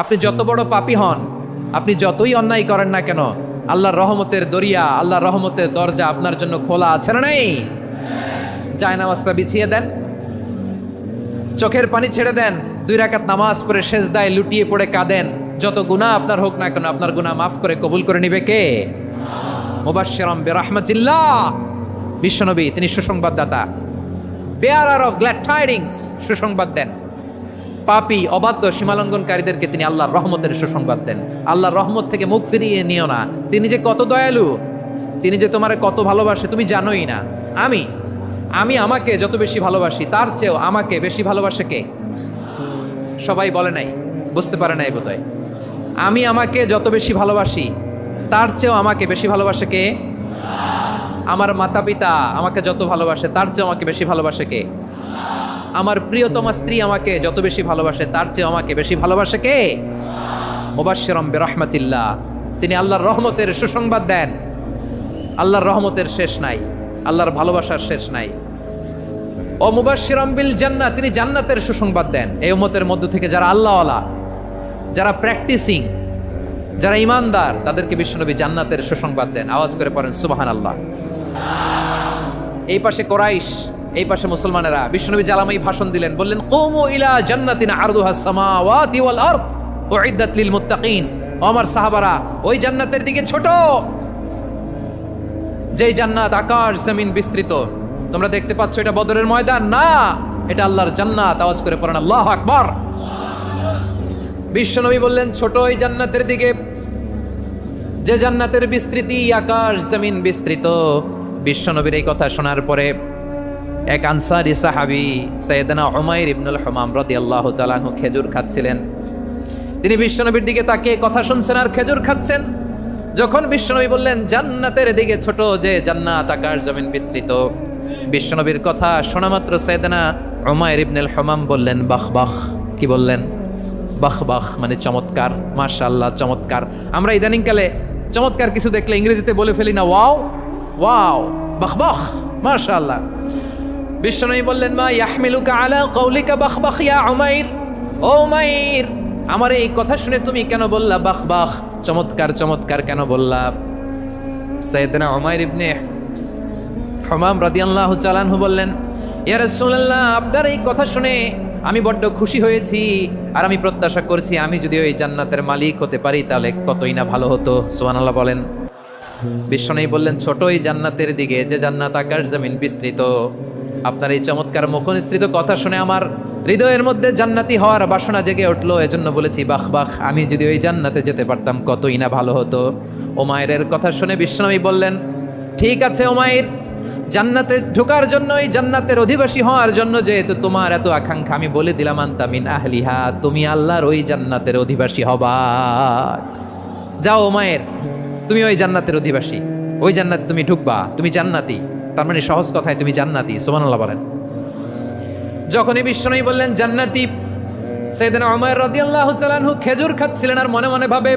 আপনি যত বড় পাপী হন, আপনি যতই অন্যায় করেন না কেন, আল্লাহর রহমতের দরিয়া, আল্লাহর রহমতের দরজা আপনার জন্য খোলা আছে না নেই? জায়নামাজটা বিছিয়ে দেন, চোখের পানি ছেড়ে দেন, 2 রাকাত নামাজ পড়ে সেজদায় লুটিয়ে পড়ে কাঁদেন। যত গুনাহ আপনার হোক না কেন, আপনার গুনাহ মাফ করে কবুল করে নিবে কে? মুবাশশিরাম বিরাহমাতিল্লাহ। বিশ্বনবী তিনি সুসংবাদদাতা, বেয়ারার অফ গ্ল্যাড টাইডিংস, সুসংবাদ দেন। পাপী অবাধ্য সীমালঙ্ঘনকারীদেরকে তিনি আল্লাহর রহমতের সুসংবাদ দেন। আল্লাহর রহমত থেকে মুখ ফিরিয়ে নিও না। তিনি যে কত দয়ালু, তিনি যে তোমারে কত ভালোবাসে তুমি জানোই না। আমি আমাকে যত বেশি ভালোবাসি তার চেয়েও আমাকে বেশি ভালোবাসে কে? সবাই বলে নাই, বুঝতে পারে নাই বোধহয়। আমি আমাকে যত বেশি ভালোবাসি তার চেয়েও আমাকে বেশি ভালোবাসে কে? আমার মাতা পিতা আমাকে যত ভালোবাসে তার চেয়েও আমাকে বেশি ভালোবাসে কে? আমার প্রিয়তমা স্ত্রী আমাকে যত বেশি ভালোবাসে তার চেয়ে আমাকে বেশি ভালোবাসে কে? মুবাশশিরাম বিরাহমাতিল্লাহ। তিনি আল্লাহর রহমতের সুসংবাদ দেন। আল্লাহর রহমতের শেষ নাই, আল্লাহর ভালোবাসার শেষ নাই। ও মুবাশশিরাম বিল জান্নাহ, তিনি জান্নাতের সুসংবাদ দেন। এই উম্মতের মধ্য থেকে যারা আল্লাহওয়ালা, যারা প্র্যাকটিসিং, যারা ইমানদার, তাদেরকে বিশ্বনবী জান্নাতের সুসংবাদ দেন। আওয়াজ করে পড়েন সুবহানাল্লাহ। এই পাশে কোরাইশ, এই পাশে মুসলমানেরা। বিশ্বনবী জালামাই ভাষণ দিলেন, বললেন কুমু ইলা জান্নাতিন আরদুহাস সামাওয়াতি ওয়াল আরদ উইদ্দাত লিল মুত্তাকিন। ও আমার সাহাবারা, ওই জান্নাতের দিকে ছোট, যেই জান্নাত আকাশ জমিন বিস্তৃত। তোমরা দেখতে পাচ্ছ এটা বদরের ময়দান না, এটা আল্লাহর জান্নাত। আওয়াজ করে পড়েন আল্লাহু আকবার। বিশ্বনবী বললেন ছোট ওই জান্নাতের দিকে, যে জান্নাতের বিস্তৃতি আকাশ জমিন বিস্তৃত। বিশ্বনবীর এই কথা শোনার পরে এক আনসারী সাহাবী সাইয়েদনা উমাইর ইবনুল হুমাম রাদিয়াল্লাহু তাআলা আনহু খেজুর খাচ্ছিলেন। তিনি বিশ্বনবীর দিকে তাকিয়ে কথা শুনছেন আর খেজুর খাচ্ছেন। যখন বিশ্বনবী বললেন জান্নাতের দিকে ছোট, যে জান্নাত আকাশ জমিন বিস্তৃত, বিশ্বনবীর কথা শোনা মাত্র সাইয়েদনা উমাইর ইবনুল হুমাম বললেন বাহ বাহ। কি বললেন? বাহ বাহ মানে চমৎকার, মাশাআল্লাহ চমৎকার। আমরা ইদানিংকালে চমৎকার কিছু দেখলে ইংরেজিতে বলে ফেলি না, ওয়াও ওয়াও, বাহ বাহ, মাশাআল্লাহ। বিশ্বনবী বললেন মা ইয়াহমিলুকা আলা কওলিকা বাহ বাহ ইয়া উমাইর। ও উমাইর, আমার এই কথা শুনে তুমি কেন বললা বাহ বাহ, চমৎকার চমৎকার কেন বললা? সাইয়েদনা উমাইর ইবনে হুমাম রাদিয়াল্লাহু তাআলা আনহু বললেন ইয়া রাসূলুল্লাহ, আপনার এই কথা শুনে আমি বড্ড খুশি হয়েছি, আর আমি প্রত্যাশা করছি আমি যদি ওই জান্নাতের মালিক হতে পারি তাহলে কতই না ভালো হতো। সুবহানাল্লাহ বলেন। বিশ্বনবী বললেন ছোট এই জান্নাতের দিকে, যে জান্নাত আকাশ জমিন বিস্তৃত। আপনার এই চমৎকার মুখনিসৃত কথা শুনে আমার হৃদয়ের মধ্যে জান্নাতি হওয়ার বাসনা জেগে উঠলো, এজন্য বলেছি বাহ বাহ, আমি যদি ওই জান্নাতে যেতে পারতাম কতই না ভালো হতো। উমাইরের কথা শুনে বিশ্বনবী বললেন ঠিক আছে উমাইর, জান্নাতে ঢোকার জন্য, এই জান্নাতের অধিবাসী হওয়ার জন্য যেহেতু তোমার এত আকাঙ্ক্ষা, আমি বলে দিলাম আনতা মিন আহলিহা, তুমি আল্লাহর ওই জান্নাতের অধিবাসী হবা। যাও উমাইর, তুমি ওই জান্নাতের অধিবাসী, ওই জান্নাত তুমি ঢুকবা, তুমি জান্নাতি। তার মানে সহজ কথায় তুমি জান্নাতি। সুবহানাল্লাহ বলেন। যখনই বিশ্বনবী বললেন জান্নাতি, সাইয়েদনা উমাইর রাদিয়াল্লাহু তাআলা আনহু খেজুর খাচ্ছিলেন আর মনে মনে ভাবে,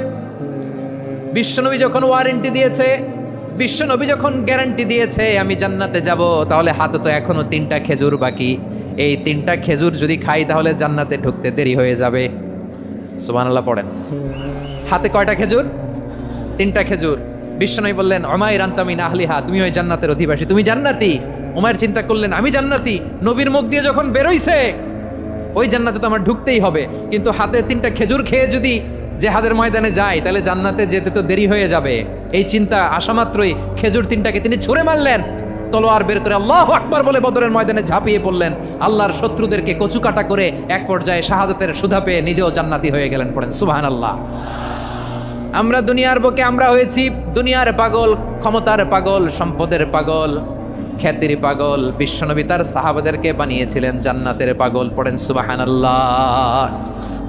বিশ্বনবী যখন ওয়ারেন্টি দিয়েছে, বিশ্বনবী যখন গ্যারান্টি দিয়েছে আমি জান্নাতে যাব, তাহলে হাতে তো এখনো 3টা খেজুর বাকি। এই 3টা খেজুর যদি খাই তাহলে জান্নাতে ঢুকতে দেরি হয়ে যাবে। সুবহানাল্লাহ পড়েন। হাতে কয়টা খেজুর? 3টা খেজুর। বিশ্বনবী বললেন উমাইর আনতা মিন আহলিহা, তুমি ওই জান্নাতের অধিবাসী, তুমি জান্নাতি। উমাইর চিন্তা করলেন আমি জান্নাতি, নবীর মুখ দিয়ে যখন বেরোইছে ওই জান্নাতে তো আমার ঢুকতেই হবে, কিন্তু হাতে 3টা খেজুর খেয়ে যদি জিহাদের ময়দানে যাই তাহলে জান্নাতে যেতে তো দেরি হয়ে যাবে। এই চিন্তা আসা মাত্রই খেজুর 3টাকে তিনি ছুঁড়ে মারলেন, তলোয়ার বের করে আল্লাহু আকবার বলে বদরের ময়দানে ঝাঁপিয়ে পড়লেন। আল্লাহর শত্রুদেরকে কচুকাটা করে এক পর্যায়ে শাহাদাতের সুধা পেয়ে নিজেও জান্নাতি হয়ে গেলেন। পড়েন সুবহানাল্লাহ। আমরা দুনিয়ার বুকে আমরা হয়েছি দুনিয়ার পাগল, ক্ষমতার পাগল, সম্পদের পাগল, খ্যাতির পাগল। বিশ্বনবী তার সাহাবাদেরকে বানিয়েছিলেন জান্নাতের পাগল। পড়েন সুবহানাল্লাহ।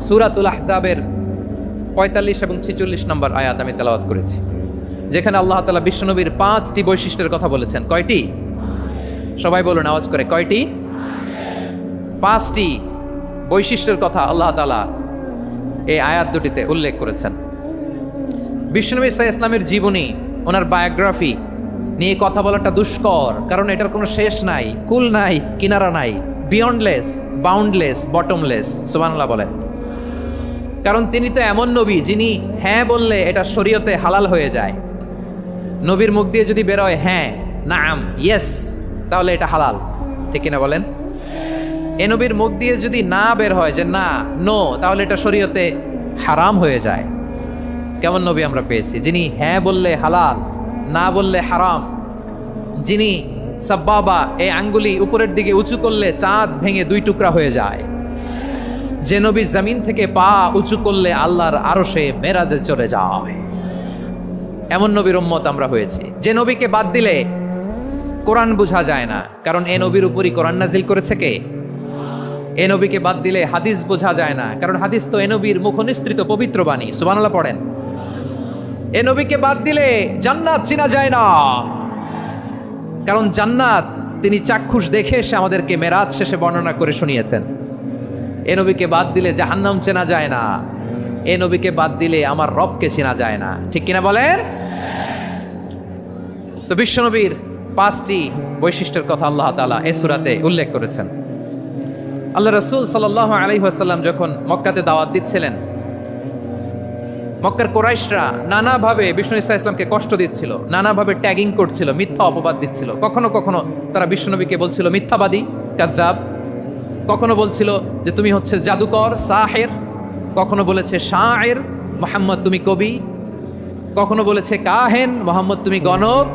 সূরাতুল আহজাবের 45 এবং 46 নম্বর আয়াত আমি তেলাওয়াত করেছি, যেখানে আল্লাহ তাআলা বিশ্বনবীর 5টি বৈশিষ্ট্যের কথা বলেছেন। কয়টি? সবাই বলুন আওয়াজ করে, কয়টি? 5টি বৈশিষ্ট্যের কথা আল্লাহ তাআলা এই আয়াত দুটিতে উল্লেখ করেছেন। বিশ্বনবী সাল্লাল্লাহু আলাইহি ওয়াসাল্লামের জীবনী, ওনার বায়োগ্রাফি নিয়ে কথা বলাটা দুষ্কর, কারণ এটার কোনো শেষ নাই, কুল নাই, কিনারা নাই, বিয়ন্ডলেস, বাউন্ডলেস, বটমলেস। সুবহানাল্লাহ বলেন। কারণ তিনি তো এমন নবী যিনি হ্যাঁ বললে এটা শরীয়তে হালাল হয়ে যায়। নবীর মুখ দিয়ে যদি বেরোয় হ্যাঁ, নাম, ইয়েস, তাহলে এটা হালাল। ঠিক কিনা বলেন? এ নবীর মুখ দিয়ে যদি না বের হয় যে না, নো, তাহলে এটা শরীয়তে হারাম হয়ে যায়। কেমন নবী আমরা পেয়েছি, যিনি হ্যাঁ বললে হালাল, না বললে হারাম, যিনি সাব্বাবা, এই আঙ্গুলি উপরের দিকে উঁচু করলে চাঁদ ভেঙে 2 টুকরা হয়ে যায়, যে নবী জমিন থেকে পা উঁচু করলে আল্লাহর আরশে মেরাজে চলে যায়। এমন নবীর উম্মত আমরা হয়েছি। যে নবীকে বাদ দিলে কোরআন বোঝা যায় না, কারণ এ নবীর উপরই কোরআন নাজিল করেছে কে? এ নবীকে বাদ দিলে হাদিস বোঝা যায় না, কারণ হাদিস তো এ নবীর মুখনিসৃত পবিত্র বাণী। সুবহানাল্লাহ পড়েন। এ নবীকে বাদ দিলে জান্নাত চেনা যায় না, কারণ জান্নাত তিনি চাক্ষুষ দেখে এসে আমাদেরকে মেরাজ শেষে বর্ণনা করে শুনিয়েছেন। এ নবীকে বাদ দিলে জাহান্নাম চেনা যায় না, এ নবীকে বাদ দিলে আমার রবকে চেনা যায় না। ঠিক কিনা বলেন? তো বিশ্বনবীর 5টি বৈশিষ্ট্যের কথা আল্লাহ তাআলা এই সূরাতে উল্লেখ করেছেন। আল্লাহ রাসূল সাল্লাল্লাহু আলাইহি ওয়াসাল্লাম যখন মক্কাতে দাওয়াত দিচ্ছিলেন, মক্কার কুরাইশরা নানাভাবে বিষ্ণু ইসা ইসলামকে কষ্ট দিচ্ছিল, নানাভাবে ট্যাগিং করছিল, মিথ্যা অপবাদ দিচ্ছিল। কখনো কখনো তারা বিশ্বনবীকে বলছিল মিথ্যাবাদী, কাযযাব। কখনো বলছিল যে তুমি হচ্ছে জাদুকর, সাহের। কখনো বলেছে শায়ের, মুহাম্মদ তুমি কবি। কখনো বলেছে কাহেন, মুহাম্মদ তুমি গণক।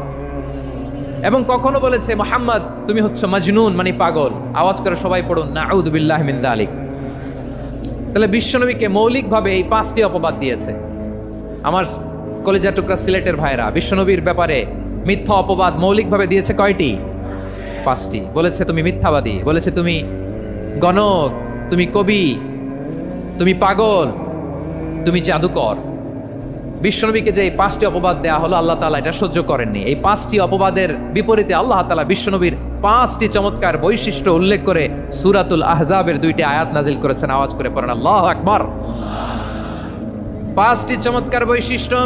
এবং কখনো বলেছে মুহাম্মদ তুমি হচ্ছে মাজনুন, মানে পাগল। আওয়াজ করে সবাই পড়ুন নাউযু বিল্লাহি মিন যালিক। তাহলে বিশ্বনবীকে মৌলিকভাবে এই 5টি অপবাদ দিয়েছে। আমার কলেজা টুকরা সিলেটের ভাইরা, বিশ্বনবীর ব্যাপারে মিথ্যা অপবাদ মৌলিকভাবে দিয়েছে কয়টি? 5টি। বলেছে তুমি মিথ্যাবাদী, বলেছে তুমি গণক, তুমি কবি, তুমি পাগল, তুমি জাদুকর। বিশ্বনবীকে যে এই 5টি অপবাদ দেয়া হলো, আল্লাহ তাআলা এটা সহ্য করেননি। এই 5টি অপবাদের বিপরীতে আল্লাহ তাআলা বিশ্বনবীর 5টি চমৎকার বৈশিষ্ট্য উল্লেখ করে সূরাতুল আহজাবের 2টি আয়াত নাজিল করেছেন। আওয়াজ করে পড়েন আল্লাহু আকবার। 5টি চমৎকার বৈশিষ্ট্য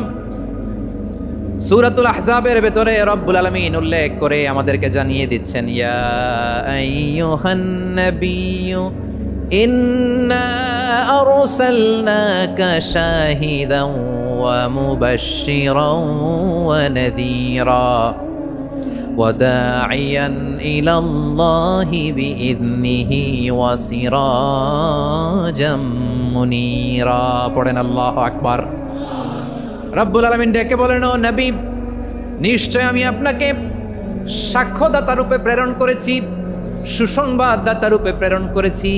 সূরাতুল আহজাবের ভেতরে রব্বুল আলামিন উল্লেখ করে আমাদেরকে জানিয়ে দিচ্ছেন, ইয়া আইয়ুহান নাবিয়্যু ইন্না আরসালনাকা শাহিদান ওয়া মুবাশশিরান ওয়া নাযীরা ওয়া দাঈয়ান ইলাল্লাহি বিইذনিহি ওয়া সিরাজাম মুনীরা। পড়েন আল্লাহু আকবার। রব্বুল আলামিন ডেকে বলেন, ও নবী, নিশ্চয় আমি আপনাকে সাক্ষ্যদাতা রূপে প্রেরণ করেছি, সুসংবাদদাতা রূপে প্রেরণ করেছি,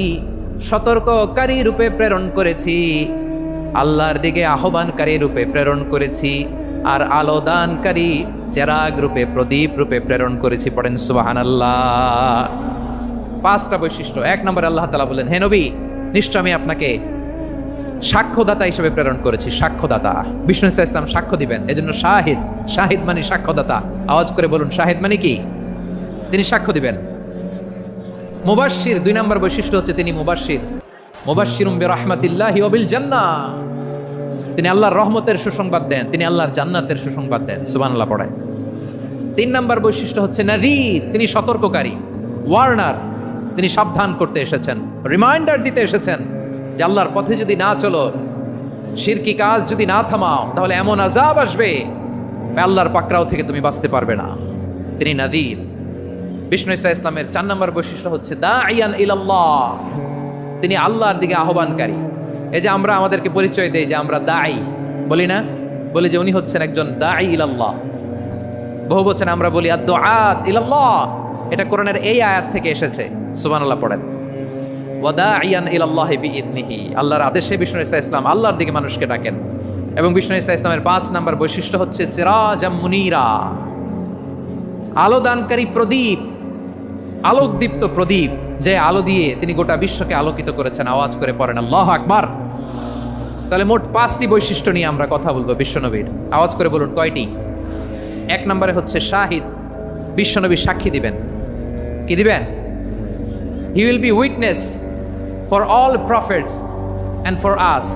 সতর্ককারী রূপে প্রেরণ করেছি, আল্লাহর দিকে আহ্বানকারী রূপে প্রেরণ করেছি, আর আলোদানকারী চেরাগ রূপে, প্রদীপ রূপে প্রেরণ করেছি। পড়েন সুবহানাল্লাহ। 5টা বৈশিষ্ট্য। 1 নম্বরে আল্লাহ তাআলা বলেন, হে নবী, নিশ্চয় আমি আপনাকে সাক্ষ্যদাতা হিসেবে প্রেরণ করেছি। সাক্ষ্যদাতা, বিষ্ণু ইসলাম সাক্ষ্য দিবেন, এজন্য শাহিদ। শাহিদ মানে সাক্ষ্যদাতা। আওয়াজ করে বলুন, শাহিদ মানে কি? তিনি সাক্ষ্য দিবেন। মুবাশশির, 2 নম্বর বৈশিষ্ট্য হচ্ছে তিনি মুবাশশির। মুবাশশিরুম বিরাহমাতিল্লাহি ওয়া বিল জান্নাহ। তিনি আল্লাহর রহমতের সুসংবাদ দেন, তিনি আল্লাহর জান্নাতের সুসংবাদ দেন। সুবহানাল্লাহ পড়ে। 3 নম্বর বৈশিষ্ট্য হচ্ছে নাযীর, তিনি সতর্ককারী, ওয়ার্নার। তিনি সাবধান করতে এসেছেন, রিমাইন্ডার দিতে এসেছেন যে আল্লাহর পথে যদি না চলো, শিরকি কাজ যদি না থামাও, তাহলে এমন আযাব আসবে আল্লাহর পাকড়াও থেকে তুমি বাঁচতে পারবে না। তিনি নাযীর। বিষ্ণু ইসা ইসলামের 4 নম্বর বৈশিষ্ট্য হচ্ছে দাঈয়ান ইলাল্লাহ, তিনি আল্লাহর দিকে আহ্বানকারী। এই যে আমরা আমাদেরকে পরিচয় দেই যে আমরা দাঈ, বলি না? বলি যে উনি হচ্ছেন একজন দাঈ ইলাল্লাহ। বহু বচনে আমরা বলি আদ-দুআত ইলাল্লাহ। এটা কোরআনের এই আয়াত থেকে এসেছে। সুবহানাল্লাহ পড়েন। ওয়া দাঈয়ান ইলাল্লাহি বিইذনিহি, আল্লাহর আদেশে বিষ্ণু ইসা ইসলাম আল্লাহর দিকে মানুষকে ডাকেন। এবং বিষ্ণু ইসা ইসলামের 5 নম্বর বৈশিষ্ট্য হচ্ছে সিরাজাম মুনীরা, আলোদানকারী প্রদীপ, আলোকদীপ্ত প্রদীপ, যে আলো দিয়ে তিনি গোটা বিশ্বকে আলোকিত করেছেন। আওয়াজ করে পড়েন আল্লাহু আকবার। তাহলে মোট 5টি বৈশিষ্ট্য নিয়ে আমরা কথা বলবো বিশ্বনবীর। আওয়াজ করে বলুন কয়টি? 1 নম্বরে হচ্ছে শাহিদ, বিশ্বনবী সাক্ষী দিবেন। কি দিবেন? He will be witness for all prophets and for us.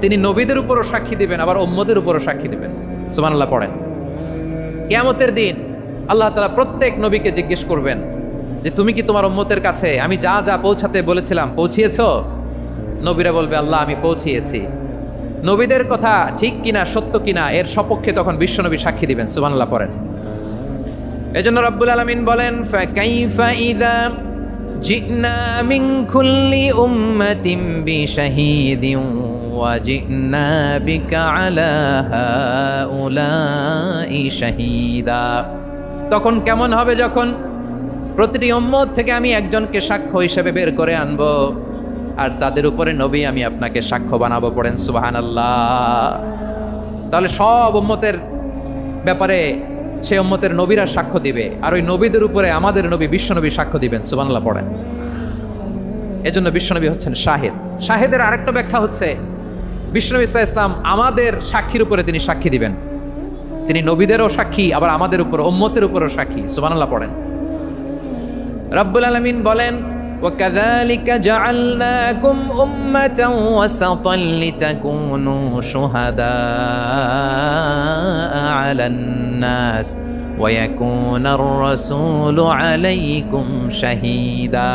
তিনি নবীদের উপরও সাক্ষী দিবেন, আবার উম্মতের উপরও সাক্ষী দিবেন। সুবহানাল্লাহ পড়েন। কিয়ামতের দিন আল্লাহ তাআলা প্রত্যেক নবীকে জিজ্ঞেস করবেন যে তুমি কি তোমার উম্মতের কাছে আমি যা যা পৌঁছাতে বলেছিলাম পৌঁছিয়েছো? নবীরা বলবে আল্লাহ আমি পৌঁছিয়েছি। নবীদের কথা ঠিক কিনা সত্য কিনা এর সপক্ষে তখন বিশ্বনবী সাক্ষী দিবেন। সুবহানাল্লাহ পড়েন। এজন্য রব্বুল আলামিন বলেন ফাকাইফা ইযা জিনা মিন কুল্লি উম্মাতিন বিশাহীদিন ওয়া জিনা বিকা আলা হাউলাই শাহীদা। তখন কেমন হবে যখন প্রতিটি উম্মত থেকে আমি একজনকে সাক্ষ্য হিসেবে বের করে আনবো, আর তাদের উপরে নবী আমি আপনাকে সাক্ষ্য বানাবো। পড়েন সুবহানাল্লাহ। তাহলে সব উম্মতের ব্যাপারে সেই উম্মতের নবীরা সাক্ষ্য দিবে, আর ওই নবীদের উপরে আমাদের নবী বিশ্বনবী সাক্ষ্য দিবেন। সুবহানাল্লাহ পড়েন। এজন্য বিশ্বনবী হচ্ছেন শাহিদ। শাহিদের আরেকটা ব্যাখ্যা হচ্ছে বিশ্বনবী সাল্লাল্লাহু আলাইহি ওয়াসাল্লাম আমাদের সাক্ষীর উপরে তিনি সাক্ষী দিবেন। তিনি নবীদেরও সাক্ষী, আবার আমাদের উপর উম্মতের উপরও সাক্ষী। সুবহানাল্লাহ পড়েন। রব্বুল আলামিন বলেন وَكَذَلِكَ جَعَلْنَاكُمْ أُمَّةً وَسَطًا لِتَكُونُوا شُهَدَاءَ عَلَى النَّاسِ وَيَكُونَ الرَّسُولُ عَلَيْكُمْ شَهِيدًا।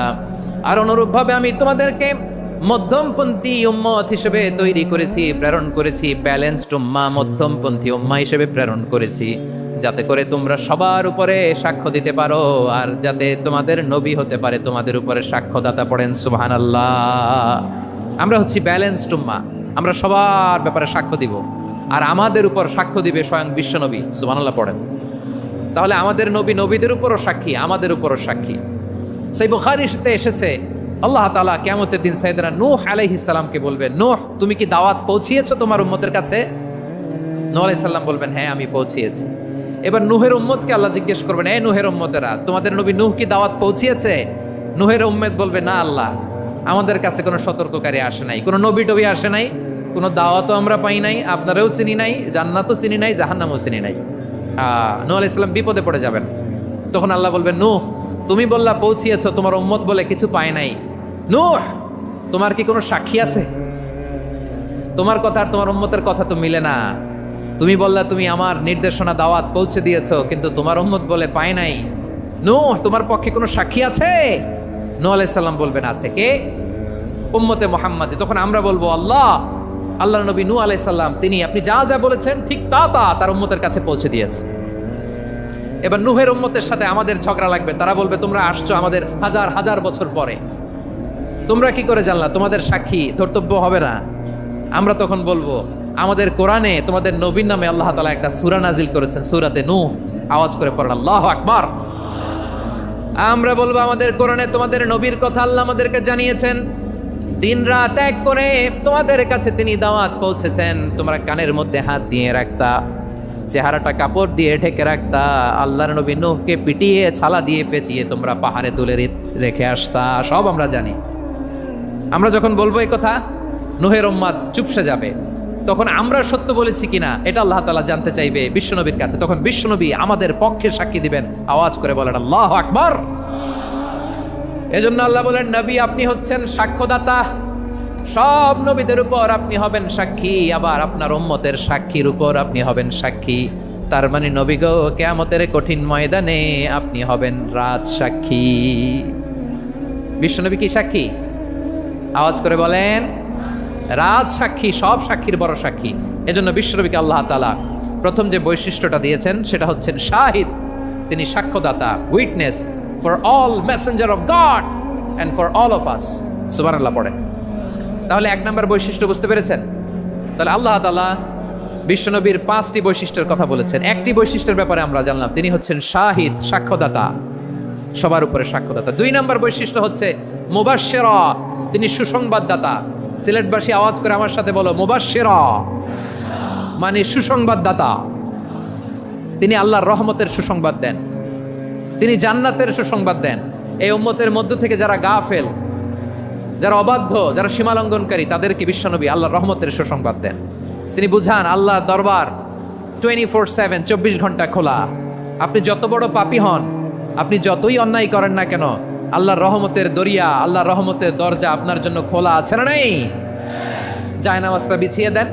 আর অনুরূপভাবে আমি তোমাদেরকে মধ্যমপন্থী উম্মত হিসেবে তৈরি করেছি, প্রেরণ করেছি। ব্যালেন্সড উম্মাহ, মধ্যমপন্থী উম্মাহ হিসেবে প্রেরণ করেছি, যাতে করে তোমরা সবার উপরে সাক্ষ্য দিতে পারো, আর যাতে তোমাদের নবী হতে পারে তোমাদের উপরে সাক্ষ্যদাতা। পড়েন সুবহানাল্লাহ। আমরা হচ্ছি ব্যালেন্সড উম্মাহ, আমরা সবার ব্যাপারে সাক্ষ্য দিব, আর আমাদের উপর সাক্ষ্য দিবে স্বয়ং বিশ্বনবী। সুবহানাল্লাহ পড়েন। তাহলে আমাদের নবী নবীদের উপরও সাক্ষী, আমাদের উপরও সাক্ষী। সেই বুখারীতে এসেছে আল্লাহ তাআলা কিয়ামতের দিন সাইয়েদনা নূহ আলাইহিস সালামকে বলবেন, নূহ তুমি কি দাওয়াত পৌঁছিয়েছো তোমার উম্মতের কাছে? নূহ আলাইহিস সালাম বলবেন, হ্যাঁ আমি পৌঁছিয়েছি। এবার নূহের উম্মতকে আল্লাহ জিজ্ঞেস করবেন, এই নূহের উম্মতেরা, তোমাদের নবী নূহ কি দাওয়াত পৌঁছিয়েছে? নূহের উম্মত বলবে, না আল্লাহ, আমাদের কাছে কোনো সতর্ককারী আসে নাই, কোনো নবী টবি আসে নাই, কোনো দাওয়াতও আমরা পাই নাই, আপনারাও চিনি নাই, জান্নাতও চিনি নাই, জাহান্নামও চিনি নাই। নূহ আলাইহিস সালাম বিপদে পড়ে যাবেন। তখন আল্লাহ বলবেন, নূহ তুমি বললা পৌঁছিয়েছো, তোমার উম্মত বলে কিছু পায় নাই। নূহ তোমার কি কোনো সাক্ষী আছে? তোমার কথা আর তোমার উম্মতের কথা তো মিলে না। তুমি বললা তুমি আমার নির্দেশনা দাওয়াত পৌঁছে দিয়েছো, কিন্তু তোমার উম্মত বলে পায় নাই। নূহ তোমার পক্ষে কোনো সাক্ষী আছে? নূহ আলাইহিস সালাম বলবেন, আছে। কে? উম্মতে মুহাম্মাদি। তখন আমরা বলবো, আল্লাহ নবী নূহ আলাইহিস সালাম তিনি আপনি যা যা বলেছেন ঠিক তা তার উম্মতের কাছে পৌঁছে দিয়েছে। এবার নূহের উম্মতের সাথে আমাদের ঝগড়া লাগবে। তারা বলবে, তোমরা আসছো আমাদের হাজার হাজার বছর পরে, তোমরা কি করে জানলা? তোমাদের সাক্ষী ধর্তব্য হবে না? আমরা তখন বলবো, আমাদের কোরআনে তোমাদের নবীর নামে আল্লাহ তাআলা একটা সূরা নাজিল করেছেন, সূরাতে নূহ। আওয়াজ করে পড়েন আল্লাহু আকবার। আমরা বলবো, আমাদের কোরআনে তোমাদের নবীর কথা আল্লাহ আমাদেরকে জানিয়েছেন, দিন রাত এক করে তোমাদের কাছে তিনি দাওয়াত পৌঁছেছেন। তোমরা কানের মধ্যে হাত দিয়ে রাখতা, চেহারাটা কাপড় দিয়ে ঢেকে রাখতা, আল্লাহর নবী নূহকে পিটিয়ে ছালা দিয়ে পেঁচিয়ে তোমরা পাহাড়ে তুলে রেখে আসতা। সব আমরা জানি। আমরা যখন বলবো এই কথা, নূহের উম্মত চুপসে যাবে। তখন আমরা সত্য বলেছি কিনা এটা আল্লাহ তাআলা জানতে চাইবে বিশ্বনবীর কাছে। তখন বিশ্বনবী আমাদের পক্ষে সাক্ষী দিবেন। আওয়াজ করে বলেন আল্লাহু আকবার। এজন্য আল্লাহ বলেন, নবী আপনি হচ্ছেন সাক্ষ্যদাতা, সব নবীদের উপর আপনি হবেন সাক্ষী, আবার আপনার উম্মতের সাক্ষীর উপর আপনি হবেন সাক্ষী। তার মানে নবী গো, কিয়ামতের কঠিন ময়দানে আপনি হবেন রাজ সাক্ষী। বিশ্বনবী কি সাক্ষী? আওয়াজ করে বলেন, রাজ সাক্ষী, সব সাক্ষীর বড় সাক্ষী। এজন্য বিশ্বনবীকে আল্লাহ তাআলা প্রথম যে বৈশিষ্ট্যটা দিয়েছেন সেটা হচ্ছেন শাহিদ। তিনি সাক্ষ্যদাতা, witness for all messenger of God and for all of us. সুবহানাল্লাহ পড়ে। তাহলে এক নম্বর বৈশিষ্ট্য বুঝতে পেরেছেন? তাহলে আল্লাহ তাআলা বিশ্বনবীর 5টি বৈশিষ্ট্যের কথা বলেছেন। একটি বৈশিষ্ট্যের ব্যাপারে আমরা জানলাম, তিনি হচ্ছেন শাহিদ, সাক্ষ্যদাতা, সবার উপরে সাক্ষ্যদাতা। 2 নম্বর বৈশিষ্ট্য হচ্ছে মুবাশশিরা, তিনি সুসংবাদদাতা। সিলেটবাসী আওয়াজ করে আমার সাথে বলো, মুবাশশিরা মানে সুসংবাদদাতা। তিনি আল্লাহর রহমতের সুসংবাদ দেন, তিনি জান্নাতের সুসংবাদ দেন। এই উম্মতের মধ্য থেকে যারা গাফেল, যারা অবাধ্য, যারা সীমালঙ্ঘনকারী, তাদেরকে বিশ্বনবী আল্লাহর রহমতের সুসংবাদ দেন। তিনি বুঝান আল্লাহর দরবার 24/7, 24 ঘন্টা খোলা। আপনি যত বড় পাপী হন, আপনি যতই অন্যায় করেন না কেন, আল্লাহর রহমতের দরিয়া, আল্লাহর রহমতের দরজা আপনার জন্য খোলা আছে না নেই? জায়নামাজটা বিছিয়ে দেন,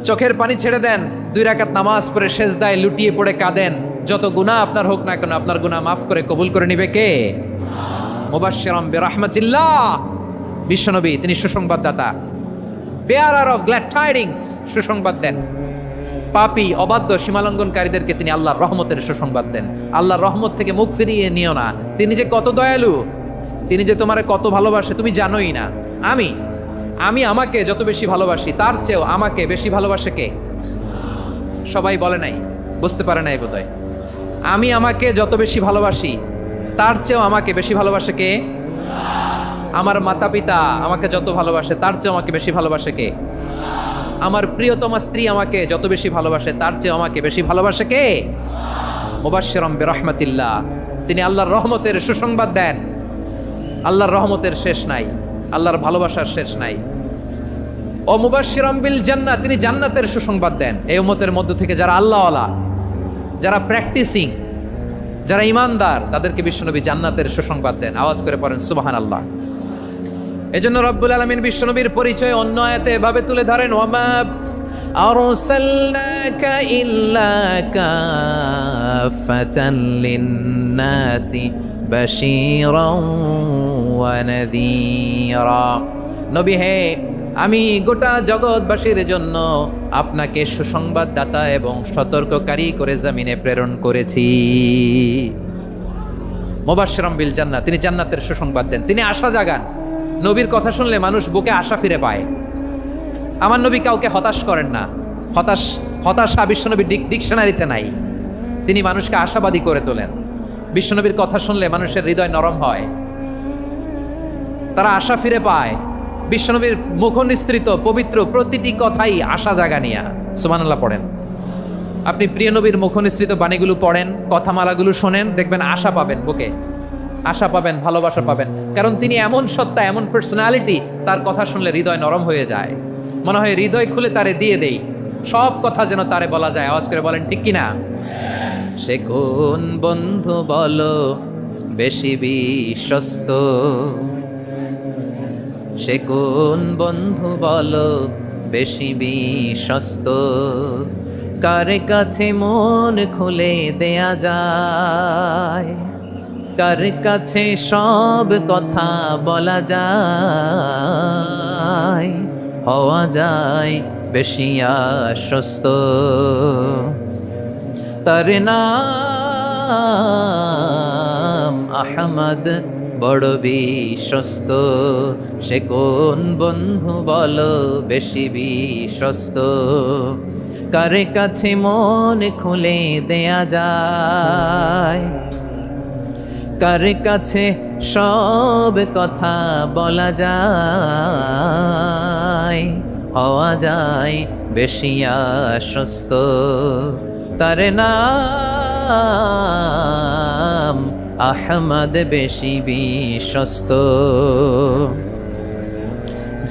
চোখের পানি ছেড়ে দেন, 2 রাকাত নামাজ পড়ে সেজদায় লুটিয়ে পড়ে কাঁদেন। যত গুনাহ আপনার হোক না কেন, আপনার গুনাহ মাফ করে কবুল করে নিবে কে? মুবাশশিরাম বিরাহমাতিল্লাহ। বিশ্বনবী তিনি সুসংবাদদাতা। বেয়ারার অফ গ্ল্যাড টাইডিংস, সুসংবাদ দেন। পাপী অবাধ্য সীমালঙ্ঘনকারীদেরকে তিনি আল্লাহর রহমতের সুসংবাদ দেন। আল্লাহর রহমত থেকে মুখ ফিরিয়ে নিও না। তিনি যে কত দয়ালু, তিনি যে তোমারে কত ভালোবাসে তুমি জানোই না। আমি আমাকে যত বেশি ভালোবাসি তার চেয়েও আমাকে বেশি ভালোবাসে কে? সবাই বলে নাই, বুঝতে পারে নাই বোধহয়। আমি আমাকে যত বেশি ভালোবাসি তার চেয়েও আমাকে বেশি ভালোবাসে কে? আমার মাতা পিতা আমাকে যত ভালোবাসে তার চেয়েও আমাকে বেশি ভালোবাসে কে? আমার প্রিয়তমা স্ত্রী আমাকে যত বেশি ভালোবাসে তার চেয়ে আমাকে বেশি ভালোবাসে কে? মুবাশশিরাম বিরহমাতিল্লাহ, তিনি আল্লাহর রহমতের সুসংবাদ দেন। আল্লাহর রহমতের শেষ নাই, আল্লাহর ভালোবাসার শেষ নাই। ও মুবাশশিরাম বিল জান্নাহ, তিনি জান্নাতের সুসংবাদ দেন। এই উম্মতের মধ্য থেকে যারা আল্লাহওয়ালা, যারা প্র্যাকটিসিং, যারা ইমানদার, তাদেরকে বিশ্বনবী জান্নাতের সুসংবাদ দেন। আওয়াজ করে পড়েন সুবহানাল্লাহ। এজন্য রব্বুল আলামিন বিশ্বনবীর পরিচয় অন্য আয়াতে এভাবে তুলে ধরেন, ওয়ামা আরসালনাকা ইল্লা কাফাতান লিন্নাসি বাশীরাও ওয়া নাযীরা। নবী হে, আমি গোটা জগৎবাসীর জন্য আপনাকে সুসংবাদদাতা এবং সতর্ককারী করে জমিনে প্রেরণ করেছি। মুবাশশিরাম বিল জান্নাহ, তিনি জান্নাতের সুসংবাদ দেন, তিনি আশা জাগান। নবীর কথা শুনলে মানুষ বুকে আশা ফিরে পায়। আমার নবী কাউকে হতাশ করেন না। হতাশা বিশ্বনবীর ডিকশনারিতে নাই। তিনি মানুষকে আশাবাদী করে তোলেন। বিশ্বনবীর কথা শুনলে মানুষের হৃদয় নরম হয়, তারা আশা ফিরে পায়। বিশ্বনবীর মুখ নিঃসৃত পবিত্র প্রতিটি কথাই আশা জাগানিয়া। সুবহানাল্লাহ পড়েন। আপনি প্রিয় নবীর মুখ নিঃসৃত বাণীগুলো পড়েন, কথামালাগুলো শোনেন, দেখবেন আশা পাবেন, বুকে আশা পাবেন, ভালোবাসা পাবেন। কারণ তিনি এমন সত্তা, এমন পার্সোনালিটি, তার কথা শুনলে হৃদয় নরম হয়ে যায়। মনে হয় হৃদয় খুলে তারে দিয়ে দেই, সব কথা যেন তারে বলা যায়। আওয়াজ করে বলেন ঠিক কিনা? সে কোন বন্ধু বলো বেশি বিশ্বস্ত, সে কোন বন্ধু বলো বেশি বিশ্বস্ত, কার কাছে মন খুলে দেয়া যায়, কার কাছে সব কথা বলা যায়, হওয়া যায় বেশি আশ্বস্ত। তার নাম আহমদ, বড় বিশ্বস্ত। সে কোন বন্ধু বলো বেশি বিশ্বস্ত, কার কাছে মন খুলে দেয়া যায়, কার কাছে সব কথা বলা যায়, হওয়া যায় বেশি আশ্বস্ত। তার নাম আহমদ, বেশি বিশ্বস্ত।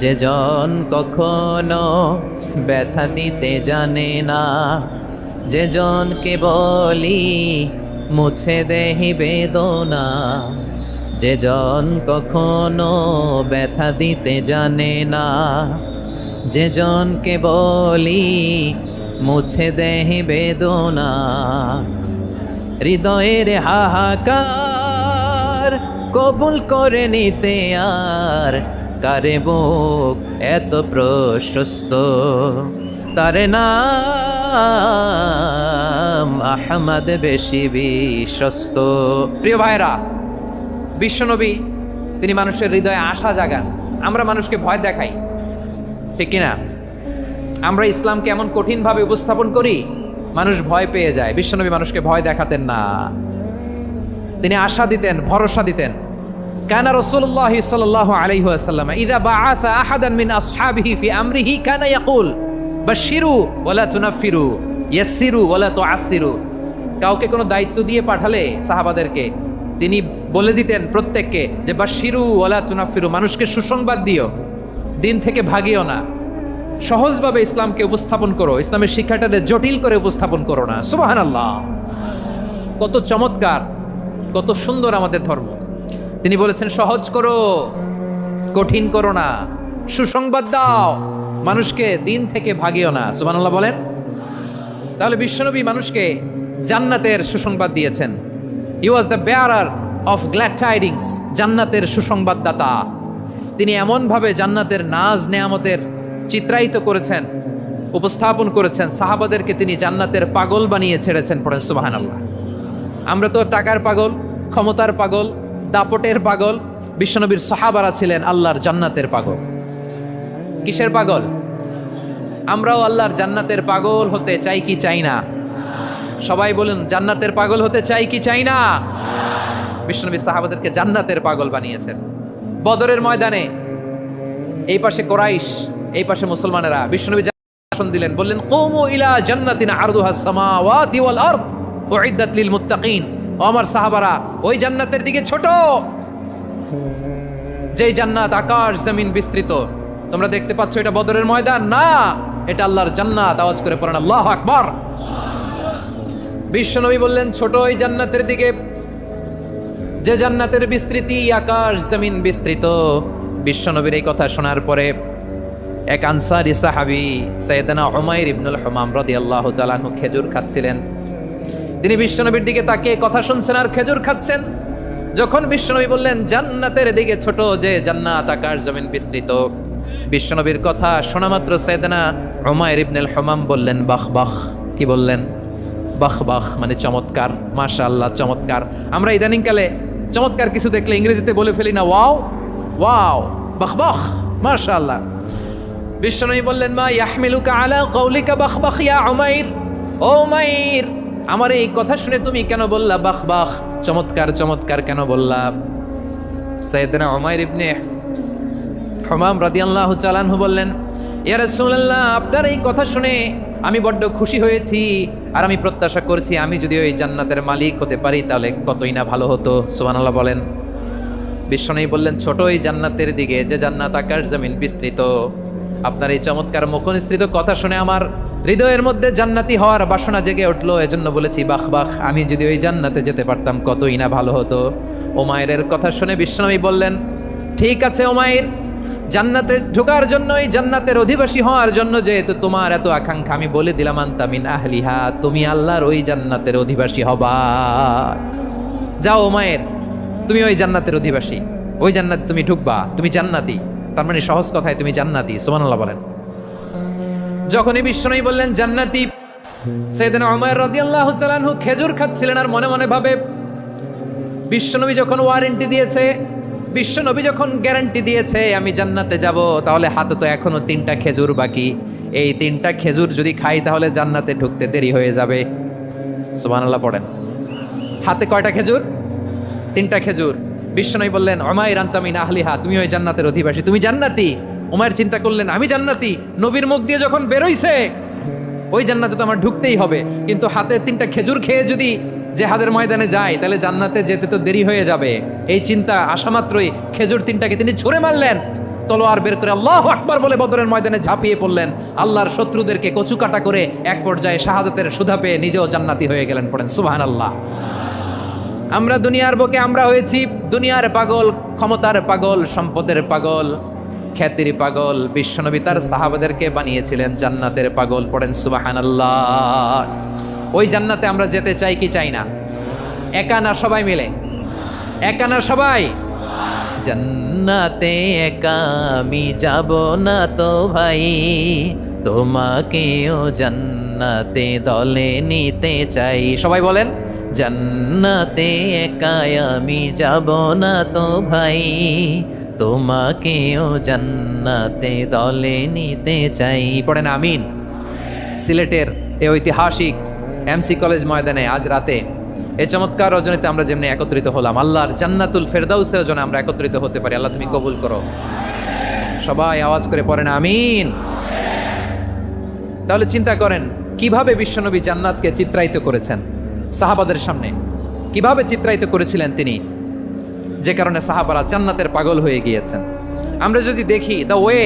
যে জন কখনো ব্যথা দিতে জানে না, যে জনকে বলি মুছে দেহি বেদনা, যে জন কখনো ব্যথা দিতে জানে না, যে জনকে বলি মুছে দেহি বেদনা, হৃদয়ের হাহাকার কবুল করে নিতে আর কারে বুক এত প্রশস্ত। তার নাম আহমদ, বেশি বিশ্বস্ত। প্রিয় ভাইরা, বিশ্বনবী তিনি মানুষের হৃদয়ে আশা জাগান। আমরা মানুষকে ভয় দেখাই, ঠিক কিনা? আমরা ইসলামকে এমন কঠিনভাবে উপস্থাপন করি, মানুষ ভয় পেয়ে যায়। বিশ্বনবী মানুষকে ভয় দেখাতেন না, তিনি আশা দিতেন, ভরসা দিতেন। কানা রাসূলুল্লাহ সাল্লাল্লাহু আলাইহি ওয়াসাল্লাম ইযা বাআসা আহাদান মিন আসহাবিহি ফি আমরিহি কানা ইয়াকুল বাশশিরু ওয়ালা তুনাফিরু, ইয়াসসিরু ওয়ালা তুআসসিরু। কাউকে কোনো দায়িত্ব দিয়ে পাঠালে সাহাবাদেরকে তিনি বলে দিতেন প্রত্যেককে যে বাশশিরু ওয়ালা তুনাফিরু, মানুষকে সুসংবাদ দিও, দিন থেকে ভাগিও না, সহজভাবে ইসলামকে উপস্থাপন করো, ইসলামের শিক্ষাটাকে জটিল করে উপস্থাপন করো না। সুবহানাল্লাহ, কত চমৎকার, কত সুন্দর আমাদের ধর্ম। তিনি বলেছেন সহজ করো, কঠিন করো না, সুসংবাদ দাও, মানুষকে দিন থেকে ভাগিও না। সুবহানাল্লাহ বলেন। তাহলে বিশ্বনবী মানুষকে জান্নাতের সুসংবাদ দিয়েছেন। He was the bearer of glad tidings, জান্নাতের সুসংবাদদাতা। তিনি এমনভাবে জান্নাতের নাজ নেয়ামতের চিত্রায়িত করেছেন, উপস্থাপন করেছেন, সাহাবাদেরকে তিনি জান্নাতের পাগল বানিয়ে ছেড়েছেন। পড়েন সুবহানাল্লাহ। আমরা তো টাকার পাগল, ক্ষমতার পাগল, দাপটের পাগল। বিশ্বনবীর সাহাবারা ছিলেন আল্লাহর জান্নাতের পাগল। কিসের পাগল? আমরাও আল্লাহর জান্নাতের পাগল হতে চাই কি চাই না? সবাই বলুন, জান্নাতের পাগল হতে চাই কি চাই না? বিশ্বনবী সাহাবাদেরকে জান্নাতের পাগল বানিয়েছেন। বদরের ময়দানে এই পাশে কোরাইশ, এই পাশে মুসলমানেরা। বিশ্বনবী ভাষণ দিলেন, বললেন, কুমু ইলা জান্নাতিন আরদুহাস সামাওয়াতি ওয়াল আরদ উইদ্দাত লিল মুত্তাকিন। ও আমার সাহাবারা, ওই জান্নাতের দিকে ছোট, যেই জান্নাত আকাশ জমিন বিস্তৃত। তোমরা দেখতে পাচ্ছ এটা বদরের ময়দান না, এটা আল্লাহর জান্নাত। আওয়াজ করে পড়েন আল্লাহু আকবার। বিশ্বনবী বললেন, ছোট ওই জান্নাতের দিকে, যে জান্নাতের বিস্তৃতি আকাশ জমিন বিস্তৃত। বিশ্বনবীর এই কথা শোনার পরে এক আনসারী সাহাবী সাইয়েদনা উমাইর ইবনুল হুমাম রাদিয়াল্লাহু তাআলা আনহু খেজুর খাচ্ছিলেন। তিনি বিশ্বনবীর দিকে তাকিয়ে কথা শুনছেন আর খেজুর খাচ্ছেন। যখন বিশ্বনবী বললেন জান্নাতের দিকে ছোট, যে জান্নাত আকাশ জমিন বিস্তৃত, বিশ্বনবীর কথা শোনা মাত্র সাইয়েদনা উমাইর ইবনুল হুমাম বললেন বাহ বাহ। কি বললেন? বাহ বাহ, মানে চমৎকার, মাশাআল্লাহ, চমৎকার। আমরা ইদানিংকালে চমৎকার কিছু দেখলে ইংরেজিতে বলে ফেলি না, ওয়াও ওয়াও, বাহ বাহ, মাশাআল্লাহ। বিশ্বনবী বললেন, মা ইয়াহমিলুকা আলা কওলিকা বাহ বাহ ইয়া উমাইর। ও উমাইর, আমার এই কথা শুনে তুমি কেন বললা বাহ বাহ, চমৎকার চমৎকার কেন বললা? সাইয়েদনা উমাইর ইবনে হুমাম রাদিয়াল্লাহু তাআলা আনহু বললেন, ইয়া রাসূলুল্লাহ, আপনার এই কথা শুনে আমি বড্ড খুশি হয়েছি, আর আমি প্রত্যাশা করছি আমি যদি ওই জান্নাতের মালিক হতে পারি তাহলে কতই না ভালো হতো। সুবহানাল্লাহ বলেন। বিশ্বনবী বললেন, ছোট ওই জান্নাতের দিকে, যে জান্নাত আকাশ জমিন বিস্তৃত। আপনার এই চমৎকার মুখনিসৃত কথা শুনে আমার হৃদয়ের মধ্যে জান্নাতি হওয়ার বাসনা জেগে উঠলো, এজন্য বলেছি বাহ বাহ, আমি যদি ওই জান্নাতে যেতে পারতাম কতই না ভালো হতো। উমাইরের কথা শুনে বিশ্বনবী বললেন, ঠিক আছে উমাইর, জান্নাতে ঢোকার জন্য, এই জান্নাতের অধিবাসী হওয়ার জন্য যেহেতু তোমার এত আকাঙ্ক্ষা, আমি বলে দিলাম আনতা মিন আহলিহা, তুমি আল্লাহর ওই জান্নাতের অধিবাসী হবা। যাও উমাইর, তুমি ওই জান্নাতের অধিবাসী, ওই জান্নাতে তুমি ঢুকবা, তুমি জান্নাতি। তার মানে সহজ কথায় তুমি জান্নাতি। সুবহানাল্লাহ বলেন। যখনই বিশ্বনবী বললেন জান্নাতি, সাইয়েদনা উমাইর রাদিয়াল্লাহু তাআলা আনহু খেজুর খাচ্ছিলেন আর মনে মনে ভাবে, বিশ্বনবী যখন ওয়ারেন্টি দিয়েছে, বিশ্বনবী যখন গ্যারান্টি দিয়েছে আমি জান্নাতে যাব, তাহলে হাতে তো এখনো 3টা খেজুর বাকি। এই 3টা খেজুর যদি খাই তাহলে জান্নাতে ঢুকতে দেরি হয়ে যাবে। সুবহানাল্লাহ পড়েন। হাতে কয়টা খেজুর? 3টা খেজুর। বিশ্বনবী বললেন, উমাইর আনতা মিন আহলিহা, তুমি ওই জান্নাতের অধিবাসী, তুমি জান্নাতি। উমাইর চিন্তা করলেন, আমি জান্নাতি, নবীর মুখ দিয়ে যখন বেরোইছে ওই জান্নাতে তো আমার ঢুকতেই হবে, কিন্তু হাতে 3টা খেজুর খেয়ে যদি জিহাদের ময়দানে যায় তাহলে জান্নাতে যেতে তো দেরি হয়ে যাবে। এই চিন্তা আসা মাত্রই খেজুর 3টাকে তিনি ছুঁড়ে মারলেন, তলোয়ার বের করে আল্লাহু আকবার বলে বদরের ময়দানে ঝাঁপিয়ে পড়লেন। আল্লাহর শত্রুদেরকে কচুকাটা করে এক পর্যায়ে শাহাদাতের সুধা পেয়ে নিজেও জান্নাতি হয়ে গেলেন। পড়েন সুবহানাল্লাহ। আমরা দুনিয়ার বুকে আমরা হয়েছি দুনিয়ার পাগল, ক্ষমতার পাগল, সম্পদের পাগল, খ্যাতির পাগল। বিশ্বনবী তার সাহাবাদেরকে বানিয়েছিলেন জান্নাতের পাগল। পড়েন সুবহানাল্লাহ। ওই জান্নাতে আমরা যেতে চাই কি চাই না? একা না সবাই মিলে? একা না সবাই? জান্নাতে একা আমি যাব না তো ভাই, তোমাকেও জান্নাতে দলে নিতে চাই। সবাই বলেন, জান্নাতে একা আমি যাব না তো ভাই, তোমাকেও জান্নাতে দলে নিতে চাই। পড়েন আমিন। সিলেটের এই ঐতিহাসিক এমসি কলেজ ময়দানে আজ রাতে এই চমৎকার রজনীতে আমরা যেমনি একত্রিত হলাম, আল্লাহর জান্নাতুল ফেরদাউসের জন্য আমরা একত্রিত হতে পারি। আল্লাহ তুমি কবুল করো। সবাই আওয়াজ করে পড়েন আমিন। তাহলে চিন্তা করেন কিভাবে বিশ্বনবী জান্নাতকে চিত্রায়িত করেছেন সাহাবাদের সামনে, কিভাবে চিত্রায়িত করেছিলেন তিনি, যে কারণে সাহাবারা জান্নাতের পাগল হয়ে গিয়েছেন। আমরা যদি দেখি the way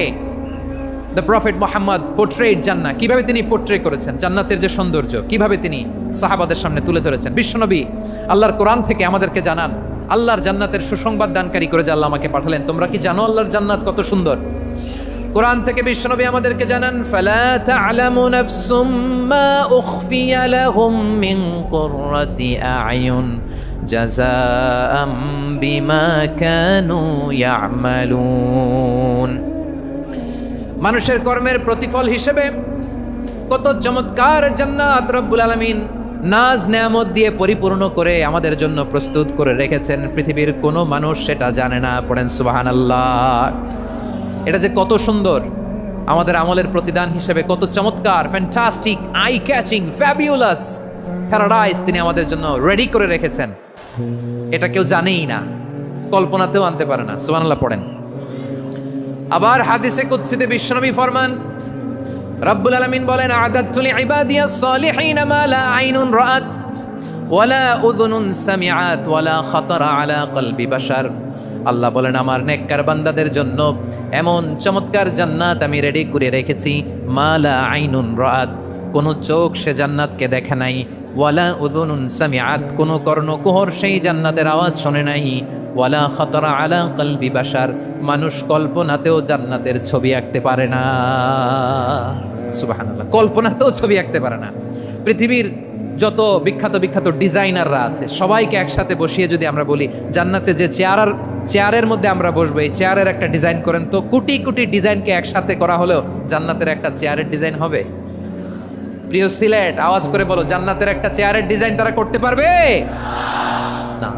the prophet Muhammad portrait জান্নাত, কিভাবে তিনি পোর্ট্রে করেছেন জান্নাতের যে সৌন্দর্য, কিভাবে তিনি সাহাবাদের সামনে তুলে ধরেছেন। বিশ্বনবী আল্লাহর কোরআন থেকে আমাদেরকে জানান, আল্লাহর জান্নাতের সুসংবাদ দানকারী করে যে আল্লাহ আমাকে পাঠালেন। তোমরা কি জানো আল্লাহর জান্নাত কত সুন্দর? কোরআন থেকে বিশ্বনবী আমাদেরকে জানান, ফালা তা'লামু নাফসুম মা উখফিয়া লাহুম মিন কুররাতি আ'য়ুন জাযাআম বিমা কানু ইয়া'মালুন। মানুষের কর্মের প্রতিফল হিসেবে কত চমৎকার জান্নাত রব্বুল আলামিন নাজ নেয়ামত দিয়ে পরিপূর্ণ করে আমাদের জন্য প্রস্তুত করে রেখেছেন। পৃথিবীর কোনো মানুষ সেটা জানে না। পড়েন সুবহানাল্লাহ। এটা যে কত সুন্দর, আমাদের আমলের প্রতিদান হিসেবে কত চমৎকার, fantastic, eye catching, fabulous paradise তিনি আমাদের জন্য রেডি করে রেখেছেন। এটা কেউ জানেই না, কল্পনাতেও আনতে পারে না। সুবহানাল্লাহ পড়েন। আবার হাদিসে কুদসিতে বিশ্বনবী ফরমান, রব্বুল আলামিন বলেন, আ'দাদতু লিইবাদিয়াস সালিহিন মা লা আইনুন রাআত ওয়ালা উযুনুন সামিআত ওয়ালা খাতারা আলা কলবি বাশার। আল্লাহ বলেন, আমার নেককার বান্দাদের জন্য এমন চমৎকার জান্নাত আমি রেডি করে রেখেছি, মা লা আইনুন রাআত, কোন চোখ সে জান্নাতকে দেখে নাই, ওয়ালা উযুনুন সামিআত, কোন কর্ণকুহর সেই জান্নাতের আওয়াজ শোনে নাই, ওয়ালা খাতারা আলা কলবি বাশার, মানুষ কল্পনাতেও জান্নাতের ছবি আঁকতে পারে না। সুবহানাল্লাহ, কল্পনাতেও ছবি আঁকতে পারে না। পৃথিবীর যত বিখ্যাত বিখ্যাত ডিজাইনাররা আছে সবাইকে একসাথে বসিয়ে যদি আমরা বলি জান্নাতে যে চেয়ারের মধ্যে আমরা বসবো, এই চেয়ারের একটা ডিজাইন করেন তো, কোটি কোটি ডিজাইনকে একসাথে করা হলেও জান্নাতের একটা চেয়ারের ডিজাইন হবে? প্রিয় সিলেট, আওয়াজ করে বলো, জান্নাতের একটা চেয়ারের ডিজাইন তারা করতে পারবে না।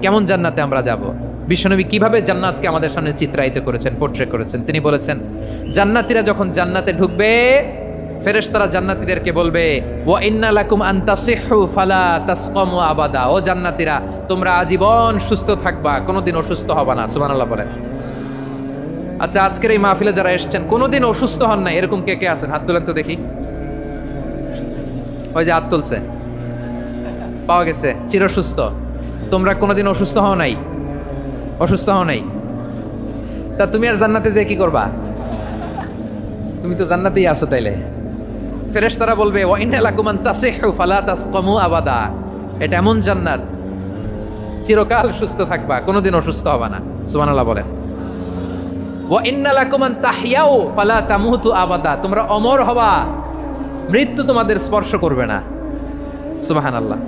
কেমন জান্নাতে আমরা যাব? বিশ্বনবী কিভাবে জান্নাতকে আমাদের সামনে চিত্রায়িত করেছেন, পোর্ট্রে করেছেন। তিনি বলেছেন, জান্নাতীরা যখন জান্নাতে ঢুকবে, ফেরেশতারা জান্নাতীদেরকে বলবে, ওয়া ইন্না লাকুম আন তাসিহু ফালা তাসকামু আবাদা, ও জান্নাতীরা তোমরা আজীবন সুস্থ থাকবা, কোনোদিন অসুস্থ হবা না। সুবহানাল্লাহ বলেন। আচ্ছা, আজকের এই মাহফিলে যারা এসেছেন কোনোদিন অসুস্থ হন না, এরকম কে কে আছেন? হাত তুলেন তো দেখি। ওই যে হাত তুলছে, পাওয়া গেছে, চিরসুস্থ। তোমরা কোনোদিন অসুস্থ হও নাই? অসুস্থ হও নাই? তা তুমি আর জান্নাতে যে কি করবা? তুমি তো জান্নাতেই আছো। তাইলে ফেরেশতারা বলবে, ওয়া ইন্না লাকুম আন তাসিহু ফালা তাসকামু আবাদা, এটা এমন জান্নাত চিরকাল সুস্থ থাকবা, কোনোদিন অসুস্থ হবা না। সুবহানাল্লাহ বলেন। ওয়া ইন্না লাকুম আন তাহইয়াউ ফালা তামুতু আবাদা, তোমরা অমর হবা, মৃত্যু তোমাদের স্পর্শ করবে না। সুবহানাল্লাহ।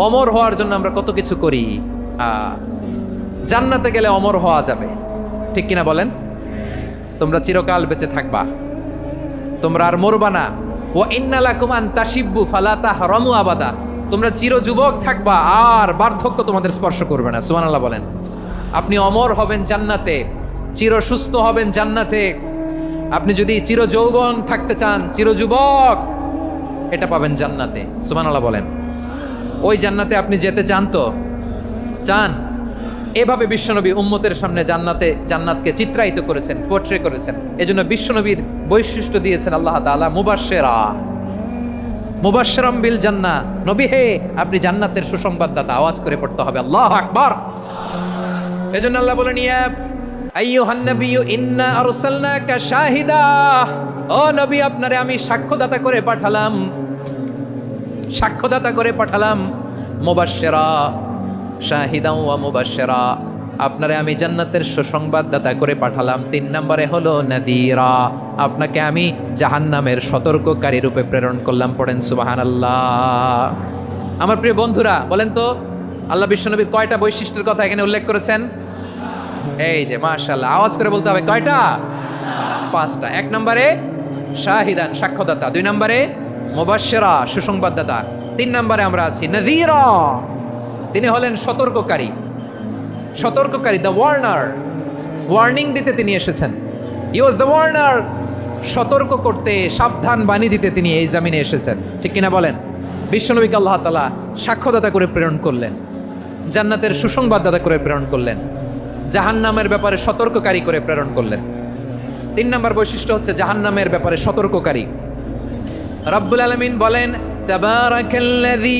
অমর হওয়ার জন্য আমরা কত কিছু করি। জান্নাতে গেলে অমর হওয়া যাবে, ঠিক কিনা বলেন? তোমরা চিরকাল বেঁচে থাকবা, তোমরা আর মরবা না। ওয়া ইন্না লাকুম আন তাশিব্বু ফালা তাহরামু আবাদা, তোমরা চির যুবক থাকবা, আর বার্ধক্য তোমাদের স্পর্শ করবে না। সুবহানাল্লাহ বলেন। আপনি অমর হবেন জান্নাতে, চির সুস্থ হবেন জান্নাতে। আপনি যদি চির যৌবন থাকতে চান, চির যুবক, এটা পাবেন জান্নাতে। সুবহানাল্লাহ বলেন। ওই জান্নাতে আপনি যেতে চান তো? চান? এভাবে বিশ্বনবী উম্মতের সামনে জান্নাতকে চিত্রায়িত করেছেন, পোর্ট্রে করেছেন। এজন্য বিশ্বনবীর বৈশিষ্ট্য দিয়েছেন আল্লাহ তাআলা, মুবাশশিরাম বিল জান্নাহ। নবী হে, আপনি জান্নাতের সুসংবাদদাতা। আওয়াজ করে পড়তে হবে আল্লাহু আকবার। এজন্য আল্লাহ বলেন, ইয়া আইয়ুহান নাবিয়্যু ইন্না আরসালনাকা শাহিদা, ও নবী আপনারে আমি সাক্ষ্যদাতা করে পাঠালাম, সাক্ষ্যদাতা করে পাঠালাম। মুবাশশিরা শাহিদাও ওয়া মুবাশশিরা, আপনারে আমি জান্নাতের সুসংবাদদাতা করে পাঠালাম। 3 নম্বরে হলো নাদিরা, আপনাকে আমি জাহান্নামের সতর্ককারী রূপে প্রেরণ করলাম। পড়েন সুবহানাল্লাহ। আমার প্রিয় বন্ধুরা, বলেন তো আল্লাহ বিশ্বনবীর কয়টা বৈশিষ্ট্যের কথা এখানে উল্লেখ করেছেন? এই যে মাশাআল্লাহ, আওয়াজ করে বলতে হবে, কয়টা? 5টা। 1 নম্বরে শাহিদান, সাক্ষ্যদাতা। 2 নম্বরে মুবাশশিরা, সুসংবাদদাতা। 3 নম্বরে আমরা আছি নাযীরা, তিনি হলেন সতর্ককারী। সতর্ককারী, দ্য ওয়ার্নার, ওয়ার্নিং দিতে তিনি এসেছেন। হি ওয়াজ দ্য ওয়ার্নার, সতর্ক করতে, সাবধান বাণী দিতে তিনি এই জমিনে এসেছেন, ঠিক কিনা বলেন? বিশ্বনবীকে আল্লাহ তাআলা সাক্ষ্যদাতা করে প্রেরণ করলেন, জান্নাতের সুসংবাদদাতা করে প্রেরণ করলেন, জাহান্নামের ব্যাপারে সতর্ককারী করে প্রেরণ করলেন। 3 নম্বর বৈশিষ্ট্য হচ্ছে জাহান্নামের ব্যাপারে সতর্ককারী। রব্বুল আলামিন বলেন, তাবারাকাল্লাযী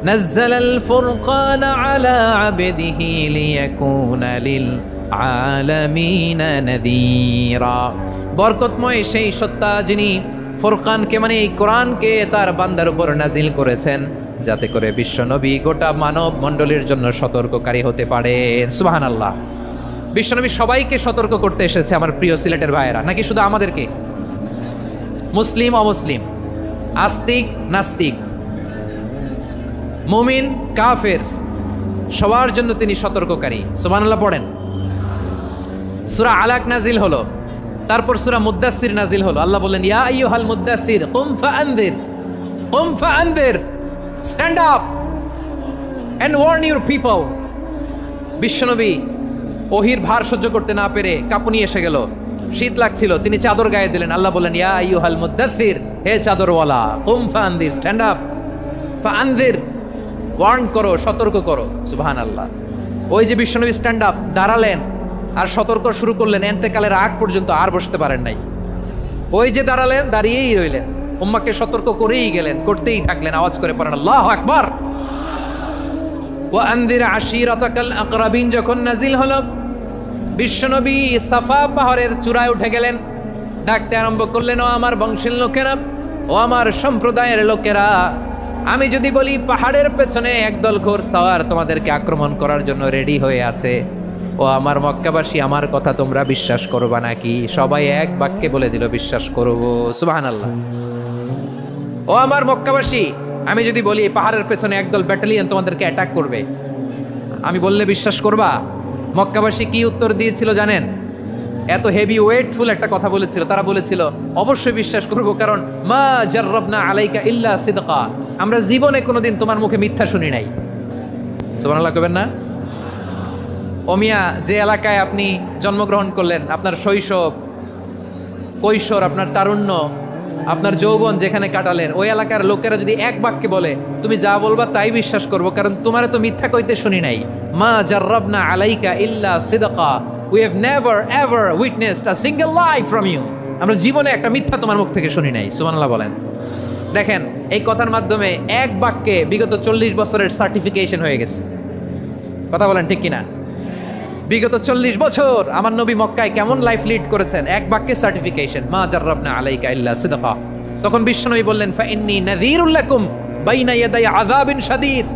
নাযালাল ফুরকানা আলা আবদিহি লিয়াকুনা লিল আলামিনা নাযীরা। বরকতময় সেই সত্তা যিনি ফুরকানকে, মানে এই কোরআনকে তার বান্দার উপর নাজিল করেছেন, যাতে করে বিশ্বনবী গোটা মানব মণ্ডলীর জন্য সতর্ককারী হতে পারেন। সুবহানাল্লাহ। বিশ্বনবী সবাইকে সতর্ক করতে এসেছে, আমার প্রিয় সিলেটের ভাইয়েরা, নাকি শুধু আমাদেরকে? মুসলিম অমুসলিম, আস্তিক নাস্তিক, মুমিন কাফের, সবার জন্য তিনি সতর্ককারী। সুবহানাল্লাহ পড়েন। সূরা আলাক নাজিল হলো, তারপর সূরা মুদ্দাসসির নাজিল হলো। আল্লাহ বললেন, ইয়া আইয়ুহাল মুদ্দাসসির কুম ফাআনযির, stand up and warn your people. বিশ্বনবী ওহির ভার সহ্য করতে না পেরে কাঁপুনি এসে গেল, শীত লাগছিল, তিনি চাদর গায়ে দিলেন। আল্লাহ বললেন, ইয়া আইয়ুহাল মুদ্দাসসির, হে চাদরওয়ালা, কুম ফাআনযির, স্ট্যান্ড আপ, ফাআনযির, ওয়ার্ন করো, সতর্ক করো। সুবহানাল্লাহ। ওই যে বিশ্বনবী স্ট্যান্ড আপ, দাঁড়ালেন আর সতর্ক শুরু করলেন, এন্তেকালের আগ পর্যন্ত আর বসতে পারেন নাই। ওই যে দাঁড়ালেন, দাঁড়িয়েই রইলেন, উম্মাকে সতর্ক করেই গেলেন, করতেই থাকলেন। আওয়াজ করে পড়েন আল্লাহু আকবার। ওয়া আনযির আশীরাতাকাল আকরাবিন যখন নাজিল হলো, বিশ্বনবী সাফা পাহাড়ের চূড়ায় উঠে গেলেন, ডাকতে আরম্ভ করলেন, ও আমার বংশের লোকেরা, ও আমার সম্প্রদায়ের লোকেরা, আমি যদি বলি পাহাড়ের পেছনে একদল ঘোড়সওয়ার তোমাদেরকে আক্রমণ করার জন্য রেডি হয়ে আছে, ও আমার মক্কাবাসী, আমার কথা তোমরা বিশ্বাস করবা নাকি? সবাই এক বাক্যে বলে দিল, বিশ্বাস করব। সুবহানাল্লাহ। ও আমার মক্কাবাসী, আমি যদি বলি পাহাড়ের পেছনে একদল ব্যাটালিয়ন তোমাদেরকে অ্যাটাক করবে, আমি বললে বিশ্বাস করবা? মক্কাবাসী কি উত্তর দিয়েছিল জানেন? এত হেভি ওয়েটফুল একটা কথা বলেছিল। তারা বলেছিল, অবশ্যই বিশ্বাস করব, কারণ মা জাররাবনা আলাইকা ইল্লা সিদকা, আমরা জীবনে কোনোদিন তোমার মুখে মিথ্যা শুনি নাই। সুবহানাল্লাহ কইবেন না? ওমিয়া, যে এলাকায় আপনি জন্মগ্রহণ করলেন, আপনার শৈশব, কৈশোর, আপনার তারুণ্য, আপনার যৌবন যেখানে কাটালেন, ওই এলাকার লোকেরা যদি এক বাক্যে বলে তুমি যা বলবা তাই বিশ্বাস করব, কারণ তোমারে তো মিথ্যা কইতে শুনি নাই। মা জাররাবনা আলাইকা ইল্লা সিদকা, we have never ever witnessed a single lie from you, আমরা জীবনে একটা মিথ্যা তোমার মুখ থেকে শুনি নাই। সুবহানাল্লাহ বলেন। দেখেন, এই কথার মাধ্যমে এক বাক্যে বিগত 40 বছরের সার্টিফিকেশন হয়ে গেছে। কথা বলেন ঠিক কিনা? বিগত 40 বছর আমার নবী মক্কায় কেমন লাইফ লিড করেছেন, এক বাক্যে সার্টিফিকেশন, মা জাররাবনা আলাইকা ইল্লা সিদকা। তখন বিশ্বনবী বললেন, ফাইন্নী নাযীরুল লাকুম বাইনা ইয়াদাই আযাবিন শাদীদ,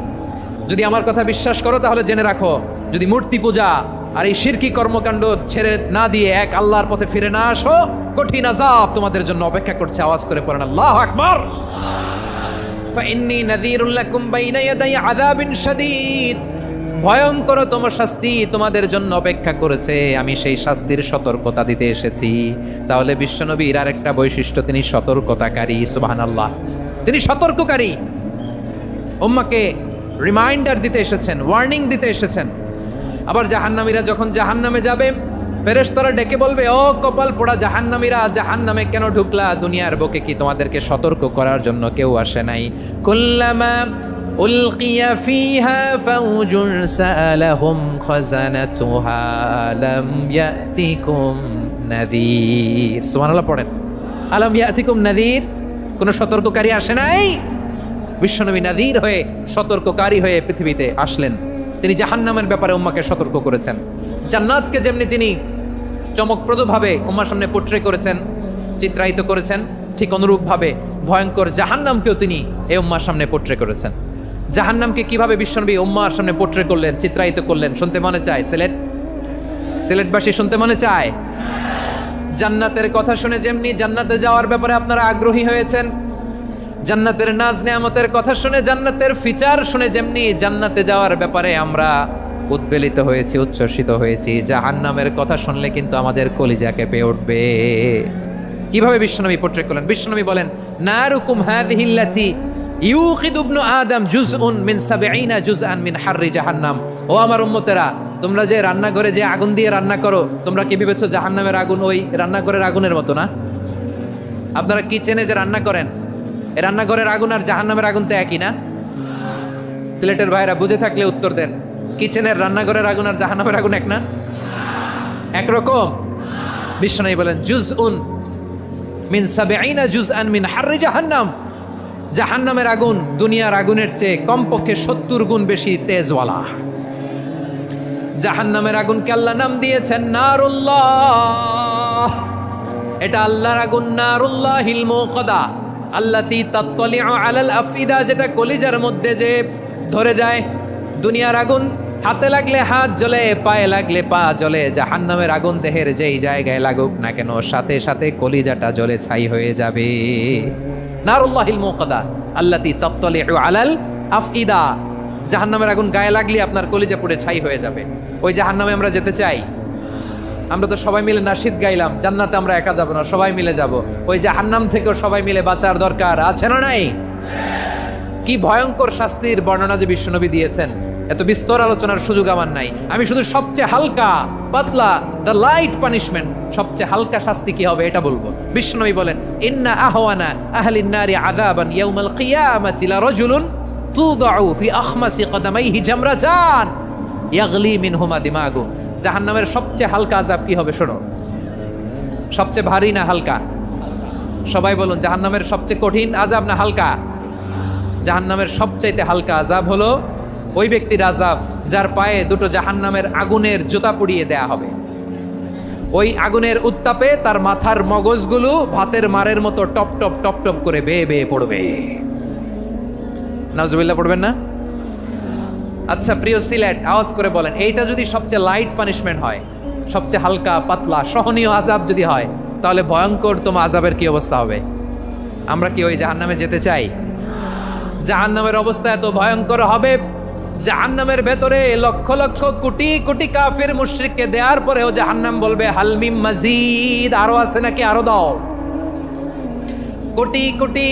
যদি আমার কথা বিশ্বাস করো তাহলে জেনে রাখো, যদি মূর্তি পূজা আর এই শিরকি কর্মকাণ্ড ছেড়ে না দিয়ে এক আল্লাহর পথে ফিরে না আসো, কঠিন আযাব তোমাদের জন্য অপেক্ষা করছে। আওয়াজ করে পড়েন আল্লাহু আকবার। ফাইন্নী নাযীরুল লাকুম বাইনা ইয়াদাই আযাবিন শাদীদ, ভয়ঙ্কর তোমার শাস্তি তোমাদের জন্য অপেক্ষা করেছে, আমি সেই শাস্তির সতর্কতা দিতে এসেছি। তাহলে বিশ্বনবীর আরেকটা বৈশিষ্ট্য, তিনি সতর্কতাকারী। সুবহানাল্লাহ, তিনি সতর্ককারী, উম্মাকে রিমাইন্ডার দিতে এসেছেন, ওয়ার্নিং দিতে এসেছেন। আবার জাহান্নামীরা যখন জাহান্নামে যাবে, ফেরেশতারা ডেকে বলবে, ও কপাল পোড়া জাহান্নামীরা, জাহান্নামে কেন ঢুকলা? দুনিয়ার বুকে কি তোমাদেরকে সতর্ক করার জন্য কেউ আসে নাই? কুল্লামা উলকিয়া ফিহা ফাউজুন সাআলাহুম খাজানাতুহা আলাম ইয়াতিকুম নাযীর। সুবহানাল্লাহ পড়েন, আলাম ইয়াতিকুম নাযীর, কোন সতর্ককারী আসে নাই? বিশ্বনবী নাযীর হয়ে, সতর্ককারী হয়ে পৃথিবীতে আসলেন। তিনি জাহান্নামের ব্যাপারে উম্মাকে সতর্ক করেছেন। জান্নাতকে যেমনি তিনি চমকপ্রদভাবে উম্মার সামনে পোট্রে করেছেন, চিত্রায়িত করেছেন, ঠিক অনুরূপভাবে ভয়ঙ্কর জাহান্নামকেও তিনি এই উম্মার সামনে পোট্রে করেছেন। জাহান্নামকে কিভাবে বিশ্বনবী উম্মার সামনে পোট্রে করলেন, চিত্রায়িত করলেন, শুনতে মনে চায়? সিলেটবাসী শুনতে মনে চায়? জান্নাতের কথা শুনে যেমনি জান্নাতে যাওয়ার ব্যাপারে আপনারা আগ্রহী হয়েছেন, জান্নাতের নাজ নেয়ামতের কথা শুনে, জান্নাতের ফিচার শুনে যেমনি জান্নাতে যাওয়ার ব্যাপারে আমরা উদ্বেলিত হয়েছি, উচ্ছ্বসিত হয়েছি, জাহান্নামের কথা শুনলে কিন্তু আমাদের কলিজা কেঁপে উঠবে। কিভাবে বিশ্বনবী পোট্রে করলেন? বিশ্বনবী বলেন, নারুকুম হাযিহিল্লাতী ইউকিদু ইবনু আদম জুজউন মিন ৭০ জুজআন মিন হাররি জাহান্নাম। ও আমার উম্মতেরা, তোমরা যে রান্নাঘরে যে আগুন দিয়ে রান্না করো, তোমরা কি ভেবেছো জাহান্নামের আগুন ওই রান্নাঘরের আগুনের মতো না? আপনারা কিচেনে যে রান্না করেন, এই রান্নাঘরের আগুন আর জাহান্নামের আগুন তো একই না? সিলেটের ভাইরা বুঝে থাকলে উত্তর দেন, কিচেনের রান্নাঘরের আগুন আর জাহান্নামের আগুন এক না? একরকম? বিশ্বনবী বলেন, জুজউন মিন ৭০ জুজআন মিন হাররি জাহান্নাম, জাহান্নামের আগুন দুনিয়ার আগুনের চেয়ে কমপক্ষে ৭০ গুণ বেশি তেজওয়ালা। জাহান্নামের আগুনকে আল্লাহ নাম দিয়েছেন নারুল্লাহ। এটা আল্লাহর আগুন, নারুল্লাহিল মুকাদা আল্লাতী তাত্তালিউ আলাল আফইদা, যেটা কলিজার মধ্যে যে ধরে যায়। দুনিয়ার আগুন হাতে লাগলে হাত জ্বলে, পায়ে লাগলে পা জ্বলে, জাহান্নামের আগুন দেহের যেই জায়গায় লাগুক না কেন, সাথে সাথে কলিজাটা জ্বলে ছাই হয়ে যাবে। নারুল্লাহিল মুকাদা আল্লাতী তাত্তালিউ আলাল আফইদা, জাহান্নামের আগুন গায়ে লাগলে আপনার কলিজা পুড়ে ছাই হয়ে যাবে। ওই জাহান্নামে আমরা যেতে চাই? আমরা তো সবাই মিলে নাশিদ গাইলাম, জান্নাতে আমরা একা যাব না, সবাই মিলে যাব। ওই জাহান্নাম থেকেও সবাই মিলে বাঁচার দরকার আছে না নাই? কি ভয়ঙ্কর শাস্তির বর্ণনা যে বিশ্বনবী দিয়েছেন, এত বিস্তর আলোচনার সুযোগ আমার নাই। আমি শুধু সবচেয়ে হালকা পাতলা, দ্য লাইট পানিশমেন্ট, সবচেয়ে হালকা শাস্তি কি হবে এটা বলবো। বিশ্বনবী বলেন, ইন্না আহওয়ানা আহলিন নারি আযাবান ইয়াউমাল কিয়ামাতি লা রাজুলুন তুদাউ ফি আখমাসি কদামাইহি জামরাতান ইয়াগলি মিনহুমা দিমাগু। জাহান্নামের সবচেয়ে হালকা আযাব কি হবে শোনো। সবচেয়ে ভারী না হালকা? সবাই বলুন, জাহান্নামের সবচেয়ে কঠিন আযাব না হালকা? জাহান্নামের সবচাইতে হালকা আযাব হলো ওই ব্যক্তির আযাব যার পায়ে দুটো জাহান্নামের আগুনের জুতা পুড়িয়ে দেয়া হবে। ওই আগুনের উত্তাপে তার মাথার মগজগুলো ভাতের মারের মতো টপ টপ টপ টপ করে বেয়ে বেয়ে পড়বে। নাউজুবিল্লাহ পড়বেন না? আচ্ছা প্রিয় সিলেট, আওয়াজ করে বলেন, এইটা যদি সবচেয়ে লাইট পানিশমেন্ট হয়, সবচেয়ে হালকা পাতলা সহনীয় আযাব যদি হয়, তাহলে ভয়ঙ্কর তোমার আযাবের কি অবস্থা হবে? আমরা কি ওই জাহান্নামে যেতে চাই? জাহান্নামের অবস্থা এত ভয়ঙ্কর হবে, জাহান্নামের ভেতরে লক্ষ লক্ষ কোটি কোটি কাফির মুশরিককে দেওয়ার পরেও জাহান্নাম বলবে হালমিম মাজিদ, আরো আছে নাকি, আরো দাও। কোটি কোটি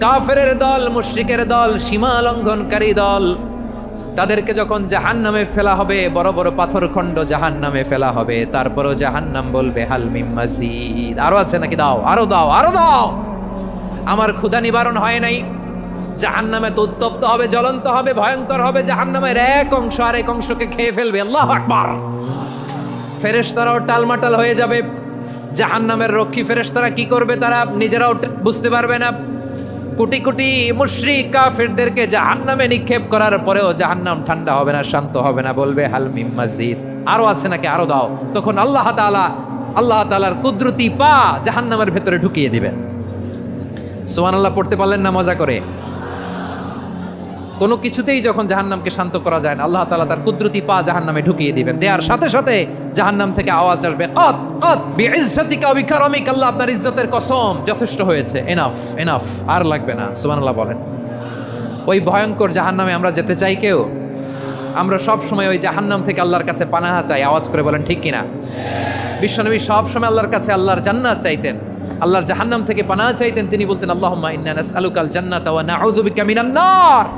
কাফেরের দল, মুশরিকের দল, সীমা লঙ্ঘনকারী দল, তাদেরকে যখন জাহান্নামে ফেলা হবে, বড় বড় পাথরখণ্ড জাহান্নামে ফেলা হবে, তারপরও জাহান্নাম বলবে হালমিম মাজিদ, আরো আছে নাকি, দাও, আরো দাও, আরো দাও। আমার ক্ষুধা নিবারণ হয় নাই। জাহান্নামে তো উত্তপ্ত হবে, জ্বলন্ত হবে, ভয়ঙ্কর হবে। জাহান্নামের এক অংশ আরেক অংশকে খেয়ে ফেলবে। আল্লাহু আকবার। ফেরেশতারাও টালমাটাল হয়ে যাবে। জাহান্নামের রক্ষী ফেরেশতারা কি করবে তারা নিজেরাও বুঝতে পারবে না। কোটি কোটি মুশরিক কাফেরদেরকে জাহান্নামে নিক্ষেপ করার পরেও জাহান্নাম ঠান্ডা হবে না, শান্ত হবে না, বলবে হাল মিম মাজিদ, আরো আছে নাকি, আরো দাও। তখন আল্লাহ তাআলার কুদরতি পা জাহান্নামের ভেতরে ঢুকিয়ে দিবেন। সুবহানাল্লাহ পড়তে পারলেন না মজা করে? কোনো কিছুতেই যখন জাহান্নামকে শান্ত করা যায় না, আল্লাহ তাআলা তার কুদরতি পা জাহান্নামে ঢুকিয়ে দিবেন। দেওয়ার সাথে সাথে জাহান্নাম থেকে আওয়াজ আসবে, কত কত বিইজ্জাতিকা ওয়া বিকারামিকা, আল্লাহ আপনার ইজ্জতের কসম, যথেষ্ট হয়েছে, এনাফ এনাফ, আর লাগবে না। সুবহানাল্লাহ বলেন। ওই ভয়ঙ্কর জাহান্নামে আমরা যেতে চাই কেউ? আমরা সব সময় ওই জাহান্নাম থেকে আল্লাহর কাছে পানাহা চাই। আওয়াজ করে বলেন ঠিক কিনা? বিশ্বনবী সব সময় আল্লাহর কাছে আল্লাহর জান্নাত চাইতেন, আল্লাহর জাহান্নাম থেকে পানাহা চাইতেন। তিনি বলতেন, আল্লাহুম্মা ইন্না নাসআলুকাল জান্নাতা ওয়া নাউযু বিকা মিনান নার।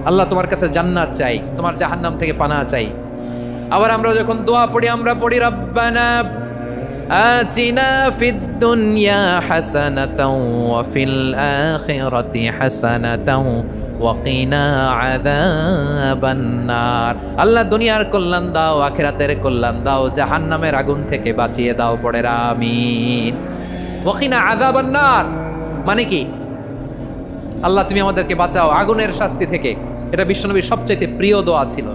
আল্লাহ তোমার কাছে জান্নাত চাই, তোমার জাহান্নাম থেকে পানাহা চাই। আবার আমরা যখন দোয়া পড়ি, আমরা পড়ি রব্বানা আতিনা ফিদ দুনিয়া হাসানাতাও ওয়া ফিল আখিরাতি হাসানাতাও ওয়া কিনা আযাবান নার। আল্লাহ দুনিয়ার কল্যাণ দাও, আখিরাতের কল্যাণ দাও, জাহান্নামের আগুন থেকে বাঁচিয়ে দাও। পড়ে আমিন। ওয়া কিনা আযাবান নার মানে কি? আল্লাহ তুমি আমাদেরকে বাঁচাও আগুনের শাস্তি থেকে। এটা বিশ্বনবীর সবচাইতে প্রিয় দোয়া ছিল।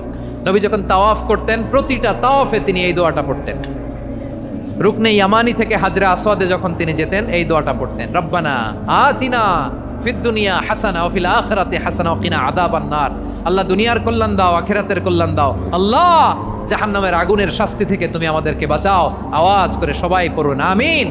নবী যখন তাওয়াফ করতেন, প্রতিটা তাওয়াফে তিনি এই দোয়াটা পড়তেন। রুকনে ইয়ামানি থেকে হাজরা আসওয়াদে যখন তিনি যেতেন, এই দোয়াটা পড়তেন, রব্বানা আতিনা ফিদ দুনিয়া হাসানা ওয়া ফিল আখিরাতি হাসানা ওয়া কিনা আযাবান নার। আল্লাহ দুনিয়ার কল্যাণ দাও, আখিরাতের কল্যাণ দাও। আল্লাহ জাহান্নামের আগুনের শাস্তি থেকে তুমি আমাদেরকে বাঁচাও। আওয়াজ করে সবাই পড়ুন আমিন।